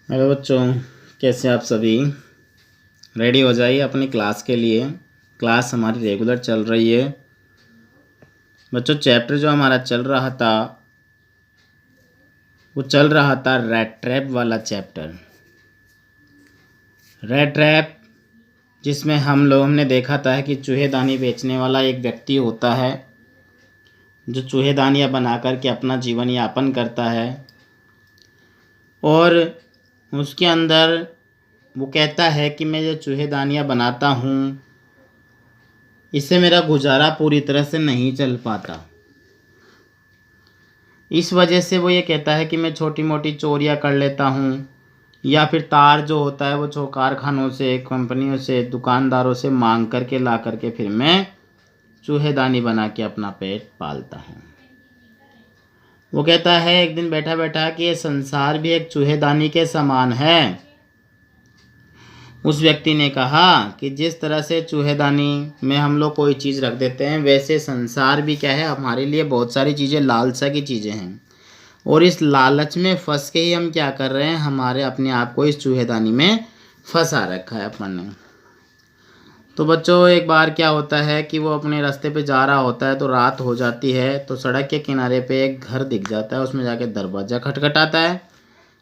Hello बच्चों, कैसे आप सभी। रेडी हो जाइए अपनी क्लास के लिए। क्लास हमारी रेगुलर चल रही है बच्चों। चैप्टर जो हमारा चल रहा था वो चल रहा था रैट ट्रैप वाला चैप्टर। रैट ट्रैप जिसमें हमने देखा था कि चूहेदानी बेचने वाला एक व्यक्ति होता है जो चूहेदानियाँ बना करके अपना जीवन यापन करता है और उसके अंदर वो कहता है कि मैं जो चूहेदानियाँ बनाता हूँ इससे मेरा गुजारा पूरी तरह से नहीं चल पाता। इस वजह से वो ये कहता है कि मैं छोटी मोटी चोरियाँ कर लेता हूँ या फिर तार जो होता है वो कारखानों से, कंपनियों से, दुकानदारों से मांग करके ला करके फिर मैं चूहेदानी बना के अपना पेट पालता हूँ। वो कहता है एक दिन बैठा बैठा कि ये संसार भी एक चूहेदानी के समान है। उस व्यक्ति ने कहा कि जिस तरह से चूहेदानी में हम लोग कोई चीज़ रख देते हैं वैसे संसार भी क्या है, हमारे लिए बहुत सारी चीज़ें लालसा की चीज़ें हैं और इस लालच में फंस के ही हम क्या कर रहे हैं, हमारे अपने आप को इस चूहेदानी में फंसा रखा है अपन ने। तो बच्चों एक बार क्या होता है कि वो अपने रास्ते पे जा रहा होता है तो रात हो जाती है। तो सड़क के किनारे पे एक घर दिख जाता है, उसमें जाके दरवाज़ा खटखटाता है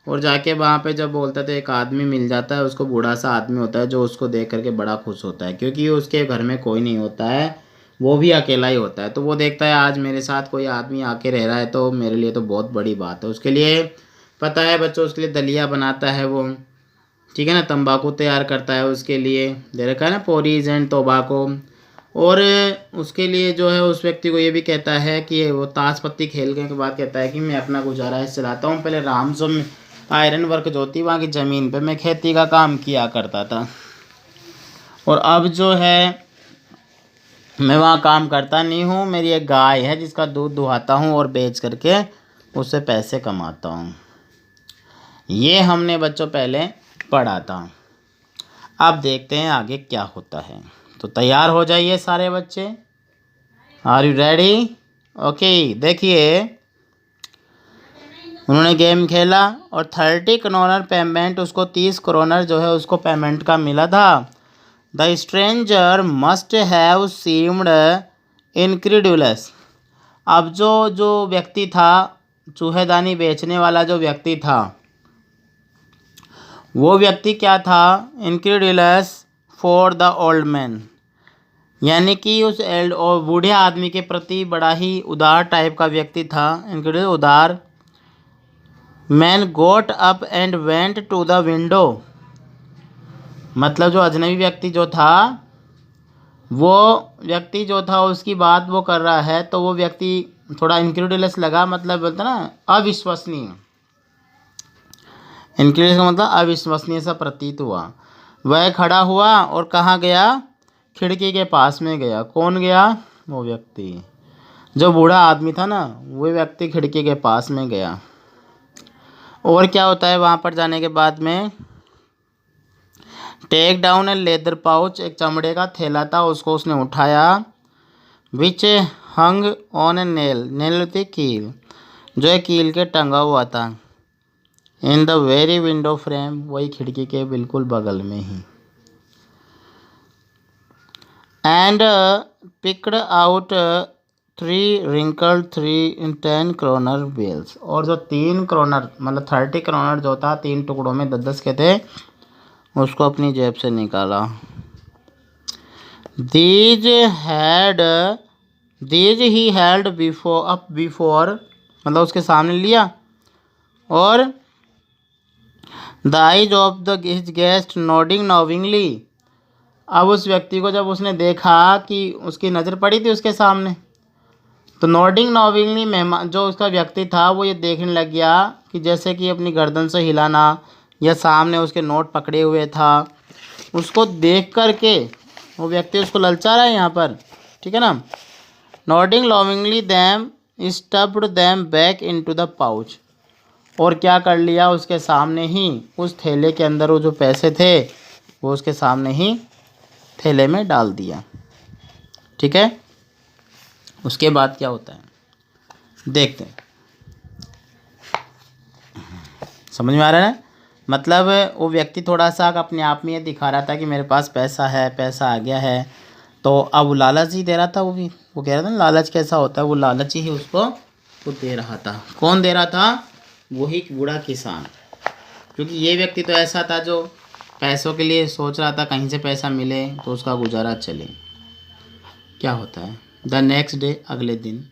और जाके वहाँ पे जब बोलता है तो एक आदमी मिल जाता है उसको। बूढ़ा सा आदमी होता है जो उसको देख करके बड़ा खुश होता है क्योंकि उसके घर में कोई नहीं होता है, वो भी अकेला ही होता है। तो वो देखता है आज मेरे साथ कोई आदमी आके रह रहा है तो मेरे लिए तो बहुत बड़ी बात है। उसके लिए पता है बच्चों, उसके लिए दलिया बनाता है वो, ठीक है ना, तंबाकू तैयार करता है उसके लिए, दे रखा है ना पोरीज एंड तोबाको। और उसके लिए जो है उस व्यक्ति को ये भी कहता है कि वो ताश पत्ती खेलने के बाद कहता है कि मैं अपना गुजारा इससे चलाता हूँ। पहले रामसो में आयरन वर्क जो थी वहाँ की ज़मीन पे मैं खेती का काम किया करता था और अब जो है मैं वहाँ काम करता नहीं हूँ। मेरी एक गाय है जिसका दूध दुहाता हूँ और बेच करके उससे पैसे कमाता हूँ। ये हमने बच्चों पहले पढ़ा था। अब देखते हैं आगे क्या होता है। तो तैयार हो जाइए सारे बच्चे। Are you ready? ओके, देखिए उन्होंने गेम खेला और 30 करोनर पेमेंट, उसको 30 करोनर जो है उसको पेमेंट का मिला था। The stranger must have seemed incredulous. अब जो व्यक्ति था, चूहेदानी बेचने वाला जो व्यक्ति था, वो व्यक्ति क्या था, incredulous for the old man, यानी कि उस एल्ड और बूढ़े आदमी के प्रति बड़ा ही उदार टाइप का व्यक्ति था। इनक्रेडुलस उदार। Man got up and went to the window, मतलब जो अजनबी व्यक्ति जो था, वो व्यक्ति जो था उसकी बात वो कर रहा है तो वो व्यक्ति थोड़ा इनक्रेडुलस लगा, मतलब बोलते ना अविश्वसनीय। इनक्रेडुलस का मतलब अविश्वसनीय सा प्रतीत हुआ। वह खड़ा हुआ और कहाँ गया, खिड़की के पास में गया। कौन गया? वो व्यक्ति, जो बूढ़ा आदमी था ना, वो व्यक्ति खिड़की के पास में गया। और क्या होता है वहाँ पर जाने के बाद में, take down a leather pouch, एक चमड़े का थैला था उसको उसने उठाया। Which hung on a nail, nail होती है कील, जो है कील के टंगा हुआ था। In the very window frame, वही खिड़की के बिल्कुल बगल में ही। And picked out 3 wrinkled 10 kronor bills, और जो 3 करोनर मतलब 30 करोनर जो था 3 टुकड़ों में 10-10 के थे, उसको अपनी जेब से निकाला। दीज ही हेल्ड बिफोर, मतलब उसके सामने लिया। और the eyes of the his guest nodding knowingly, अब उस व्यक्ति को जब उसने देखा कि उसकी नज़र पड़ी थी उसके सामने, तो नोडिंग नोविंगली मेहमान जो उसका व्यक्ति था वो ये देखने लग गया कि जैसे कि अपनी गर्दन से हिलाना या सामने उसके नोट पकड़े हुए था। उसको देख कर के वो व्यक्ति उसको ललचा रहा है यहाँ पर, ठीक है ना। Nodding lovingly them stuffed them back into the pouch, और क्या कर लिया, उसके सामने ही उस थैले के अंदर वो जो पैसे थे वो उसके सामने ही थैले में डाल दिया, ठीक है। उसके बाद क्या होता है देखते हैं, समझ में आ रहा है ना। मतलब वो व्यक्ति थोड़ा सा अपने आप में ये दिखा रहा था कि मेरे पास पैसा है, पैसा आ गया है, तो अब वो लालच ही दे रहा था। वो भी वो कह रहा था ना लालच कैसा होता है, वो लालच ही उसको वो दे रहा था। कौन दे रहा था? वही बूढ़ा किसान। क्योंकि ये व्यक्ति तो ऐसा था जो पैसों के लिए सोच रहा था कहीं से पैसा मिले तो उसका गुजारा चले। क्या होता है, द नेक्स्ट डे, अगले दिन,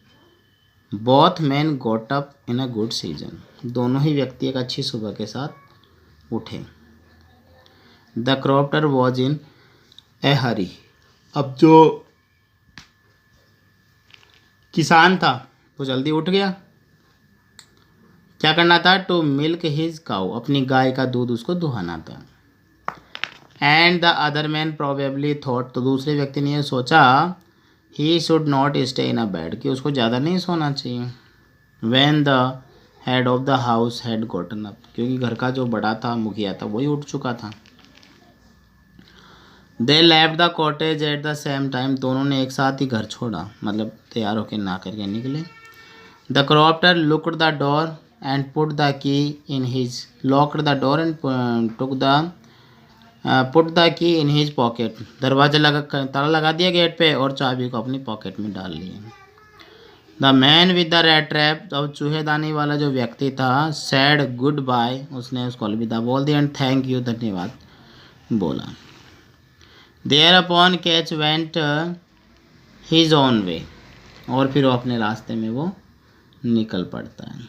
both man got up in a good season, दोनों ही व्यक्ति एक अच्छी सुबह के साथ उठे। द क्रॉप्टर वॉज इन ए हरी, अब जो किसान था वो जल्दी उठ गया। क्या करना था? टू मिल्क हिज काउ, अपनी गाय का दूध उसको दुहाना था। And the other man probably thought, तो दूसरे व्यक्ति ने यह सोचा, he should not stay in a bed, कि उसको ज़्यादा नहीं सोना चाहिए। When the head of the house had Gotan up, क्योंकि घर का जो बड़ा था, मुखिया था, वही उठ चुका था। They left the cottage at the same time, दोनों ने एक साथ ही घर छोड़ा, मतलब तैयार होकर ना करके निकले। The क्रॉप्टर looked the door and put the key in his, locked the door and took the put the key in his pocket, दरवाजा लगा, ताला लगा दिया गेट पे और चाबी को अपनी पॉकेट में डाल लिया। The man with the rat trap, अब चूहेदानी वाला जो व्यक्ति था, सैड गुड बाय, उसने उसको अलविदा बोल दिया, एंड थैंक यू, धन्यवाद बोला। Thereupon catch went his own way, और फिर वो अपने रास्ते में वो निकल पड़ता है।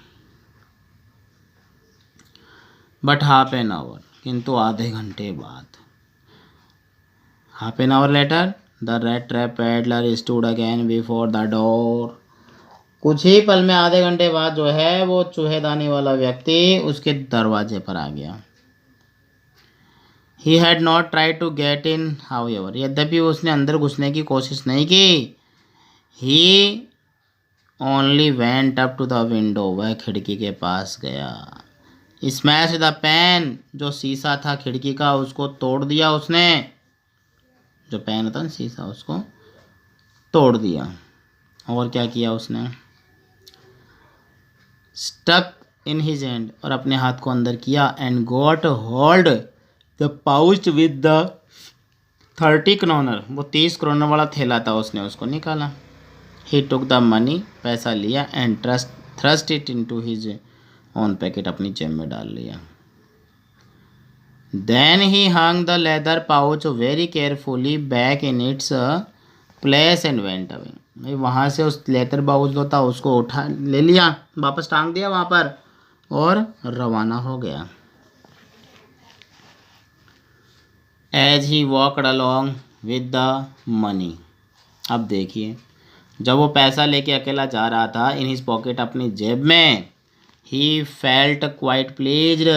बट हाफ एन आवर, किंतु आधे घंटे बाद, half an hour later, the rat trap peddler stood again before the door, कुछ ही पल में, आधे घंटे बाद जो है वो चूहेदानी वाला व्यक्ति उसके दरवाजे पर आ गया। He had not try to get in however, यद्यपि उसने अंदर घुसने की कोशिश नहीं की। He only went up to the window, वह खिड़की के पास गया। स्मैश द पैन, जो शीशा था खिड़की का उसको तोड़ दिया उसने, जो पैन था शीशा उसको तोड़ दिया। और क्या किया उसने? स्टक इन हिज हैंड, और अपने हाथ को अंदर किया, and got hold the pouch with the 30 kronor, वो 30 क्रोनर वाला थैला था, उसने उसको निकाला। ही टुक द मनी, पैसा लिया, and thrust it into his own pocket, अपनी जेब में डाल लिया। Then he hung the leather pouch very carefully back in its place and went away, भाई वहाँ से उस लेदर पाउच जो था उसको उठा ले लिया, वापस टांग दिया वहाँ पर और रवाना हो गया। As he walked along with the money, अब देखिए जब वो पैसा लेके अकेला जा रहा था इन हिज पॉकेट, अपनी जेब में, ही फेल्ट क्वाइट प्लीज्ड,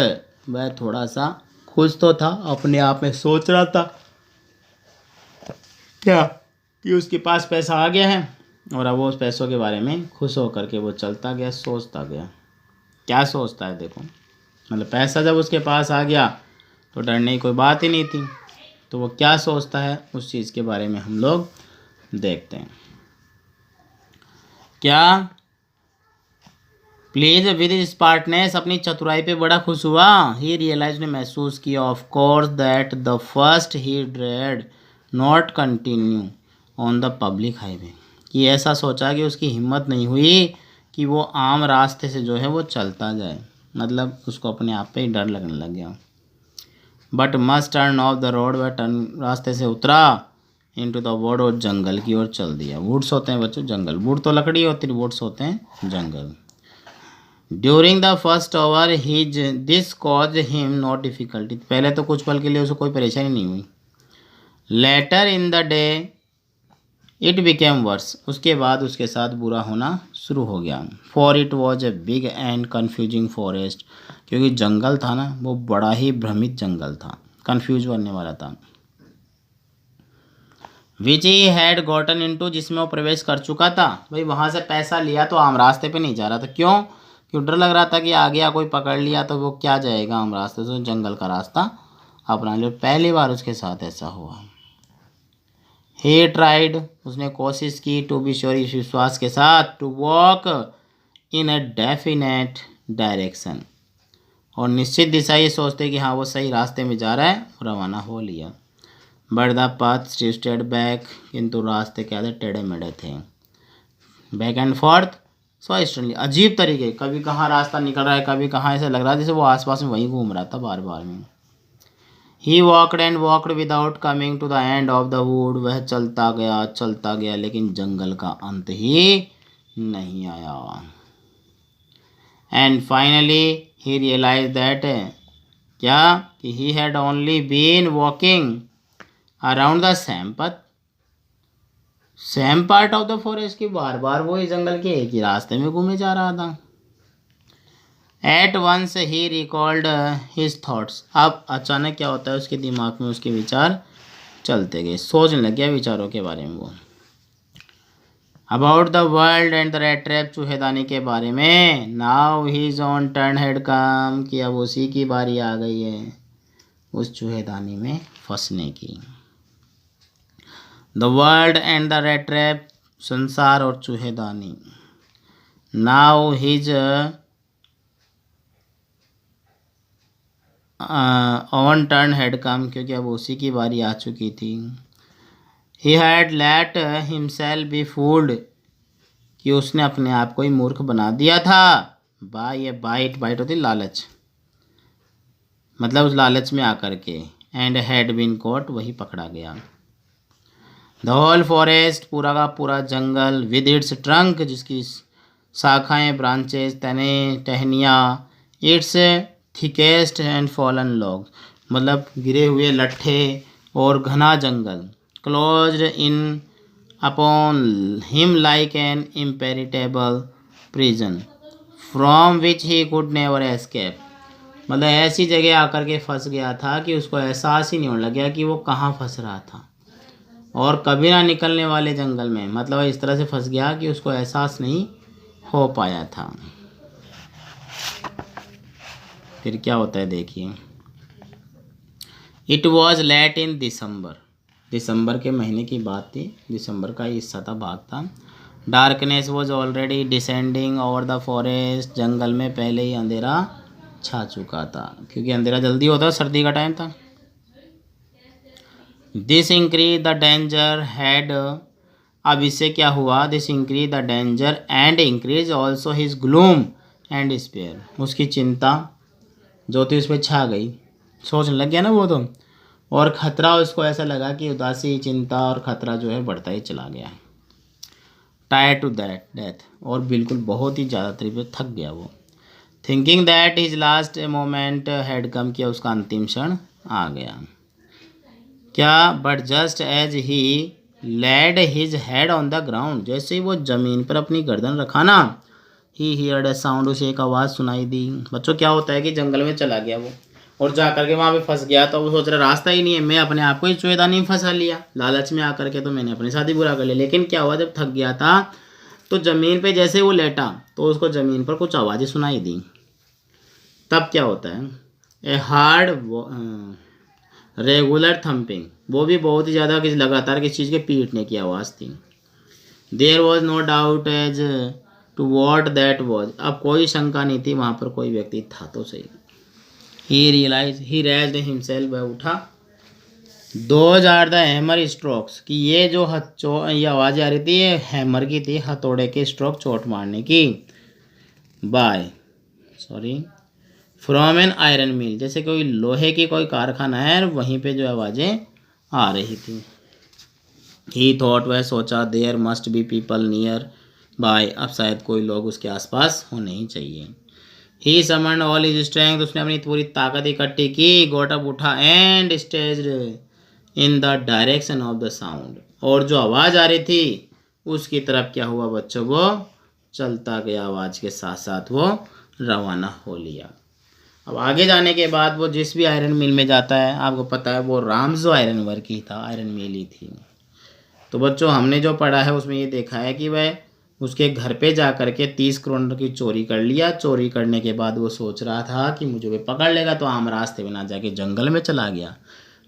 वह थोड़ा सा खुश तो था, अपने आप में सोच रहा था क्या कि उसके पास पैसा आ गया है, और अब वो उस पैसों के बारे में खुश होकर के वो चलता गया, सोचता गया। क्या सोचता है देखो, मतलब पैसा जब उसके पास आ गया तो डरने की कोई बात ही नहीं थी, तो वो क्या सोचता है उस चीज़ के बारे में हम लोग देखते हैं। क्या? प्लीज विद स्मार्टनेस, अपनी चतुराई पे बड़ा खुश हुआ। ही रियलाइज, ने महसूस किया, of course that the first he dread not continue on the public highway, कि ऐसा सोचा कि उसकी हिम्मत नहीं हुई कि वो आम रास्ते से जो है वो चलता जाए, मतलब उसको अपने आप पे ही डर लगने लग गया। But must turn off the road, वह टर्न रास्ते से उतरा, इनटू द वुड, और जंगल की ओर चल दिया। वुड्स होते हैं बच्चों जंगल, वुड तो लकड़ी होती है, वुड्स होते हैं जंगल। During the first hour his this cause him not difficulty, पहले तो कुछ पल के लिए उसको कोई परेशानी नहीं हुई। Later in the day it became worse, उसके बाद उसके साथ बुरा होना शुरू हो गया। For it was a big and confusing forest, क्योंकि जंगल था ना वो बड़ा ही भ्रमित जंगल था, कन्फ्यूज करने वाला था। विच ही हैड गॉटन इनटू, जिसमें वो प्रवेश कर चुका था। भाई वहाँ से पैसा लिया तो आम रास्ते पे नहीं जा रहा था, क्यों? क्यों डर लग रहा था कि आ गया कोई पकड़ लिया तो वो क्या जाएगा आम रास्ते से, जंगल का रास्ता अपना लिया। पहली बार उसके साथ ऐसा हुआ। ही ट्राइड, उसने कोशिश की, टू बी श्योर, इस विश्वास के साथ, to walk in a definite direction, और निश्चित दिशा ये सोचते कि हाँ वो सही रास्ते में जा रहा है, रवाना हो लिया। But the path twisted back, किंतु रास्ते क्या थे, टेढ़े मेढ़े थे। Back and fourth so strangely, अजीब तरीके, कभी कहाँ रास्ता निकल रहा है, कभी कहाँ ऐसा लग रहा है जैसे वो आसपास में वहीं घूम रहा था बार बार में। He walked and walked without coming to the end of the wood, वह चलता गया लेकिन जंगल का अंत ही नहीं आया। And finally he realize that, क्या कि he had only been walking around the same part of the forest, की बार बार वो इस जंगल के एक ही रास्ते में घूमे जा रहा था। At once he recalled his thoughts, अब अचानक क्या होता है उसके दिमाग में उसके विचार चलते गए, सोचने लग गया विचारों के बारे में वो। About the world and the rat trap, चूहेदानी के बारे में। Now his own turn had come, कि अब उसी की बारी आ गई है उस चूहेदानी में फंसने की। The world and the rat trap, संसार और चूहेदानी। Now his own turn had come, क्योंकि अब उसी की बारी आ चुकी थी। He had let himself be fooled, कि उसने अपने आप को ही मूर्ख बना दिया था। बाय बाइट होती लालच, मतलब उस लालच में आकर के। एंड हैड बीन कॉट, वही पकड़ा गया। द होल फॉरेस्ट, पूरा का पूरा जंगल। विद इट्स ट्रंक, जिसकी शाखाएं, ब्रांचेस, तने टहनियाँ। Its thickets and fallen log, मतलब गिरे हुए लट्ठे और घना जंगल। Closed in upon him like an impenetrable prison from which he could never escape, मतलब ऐसी जगह आकर के फंस गया था कि उसको एहसास ही नहीं होने लगा कि वो कहाँ फंस रहा था, और कभी ना निकलने वाले जंगल में, मतलब इस तरह से फंस गया कि उसको एहसास नहीं हो पाया था। फिर क्या होता है देखिए। इट वॉज लेट इन दिसंबर के महीने की बात थी, दिसंबर का हिस्सा था, भाग था। Darkness was already descending over the forest, जंगल में पहले ही अंधेरा छा चुका था, क्योंकि अंधेरा जल्दी होता है, सर्दी का टाइम था। This increase the danger had, अब इससे क्या हुआ, this increase the danger and increase also his gloom and despair, उसकी चिंता जो थी उस पर छा गई, सोचने लग गया ना वो तो, और खतरा उसको ऐसा लगा कि उदासी, चिंता और खतरा जो है बढ़ता ही चला गया। टायर्ड टू दैट डेथ, और बिल्कुल बहुत ही ज़्यादा तरीके थक गया वो। Thinking that his last moment had come, किया उसका अंतिम क्षण आ गया। क्या, but just as he laid his head on the ground, जैसे ही वो ज़मीन पर अपनी गर्दन रखा ना, ही हियर्ड अ साउंड, उसे एक आवाज़ सुनाई दी। बच्चों क्या होता है कि जंगल में चला गया वो और जा करके वहाँ पे फंस गया, तो वो सोच रहा रास्ता ही नहीं है, मैं अपने आप को ही चूहेदानी में फंसा लिया, लालच में आकर के तो मैंने अपने साथ ही बुरा कर लिया। लेकिन क्या हुआ, जब थक गया था तो ज़मीन पे जैसे वो लेटा तो उसको ज़मीन पर कुछ आवाज़ें सुनाई दी। तब क्या होता है, ए हार्ड रेगुलर थम्पिंग, वो भी बहुत ही ज़्यादा किसी लगातार किसी चीज़ के पीटने की आवाज़ थी। There was no doubt as to what that was, अब कोई शंका नहीं थी वहाँ पर कोई व्यक्ति था तो सही। ही रेज्ड हिमसेल्फ, वह उठा। Those are the hammer strokes, कि ये जो ये आवाज़ आ रही थी ये हैमर की थी, हथौड़े के स्ट्रोक, चोट मारने की। फ्रॉम एन आयरन मिल, जैसे कोई लोहे की कोई कारखाना है और वहीं पे जो आवाज़ें आ रही थी। ही थॉट, वह सोचा, there must be people nearby, अब शायद कोई लोग उसके आसपास होने ही चाहिए। He summon all his strength, उसने अपनी पूरी ताकत इकट्ठी की। गॉट अप, उठा। And staggered in the direction of the sound, और जो आवाज़ आ रही थी उसकी तरफ क्या हुआ बच्चों, वो चलता गया, आवाज़ के साथ साथ वो रवाना हो लिया। अब आगे जाने के बाद वो जिस भी आयरन मिल में जाता है, आपको पता है वो रामजो आयरन वर्क ही था, आयरन मिल ही थी। तो बच्चों हमने जो पढ़ा है उसमें ये देखा है कि वह उसके घर पे जा कर के 30 करोड़ की चोरी कर लिया। चोरी करने के बाद वो सोच रहा था कि मुझे भी पकड़ लेगा, तो आम रास्ते में ना जाके जंगल में चला गया।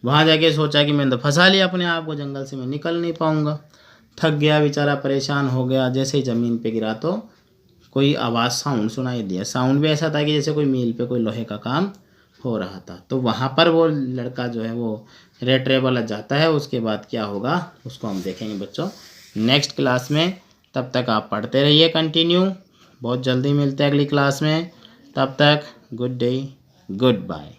वहाँ जाके सोचा कि मैंने तो फंसा लिया अपने आप को, जंगल से मैं निकल नहीं पाऊँगा। थक गया बेचारा, परेशान हो गया, जैसे ही ज़मीन पे गिरा तो कोई आवाज़ साउंड सुनाई दिया। साउंड भी ऐसा था कि जैसे कोई मील पे कोई लोहे का काम हो रहा था। तो वहाँ पर वो लड़का जो है वो रेड ट्रेप वाला जाता है। उसके बाद क्या होगा उसको हम देखेंगे बच्चों नेक्स्ट क्लास में। तब तक आप पढ़ते रहिए कंटिन्यू। बहुत जल्दी मिलते हैं अगली क्लास में। तब तक गुड डे, गुड बाय।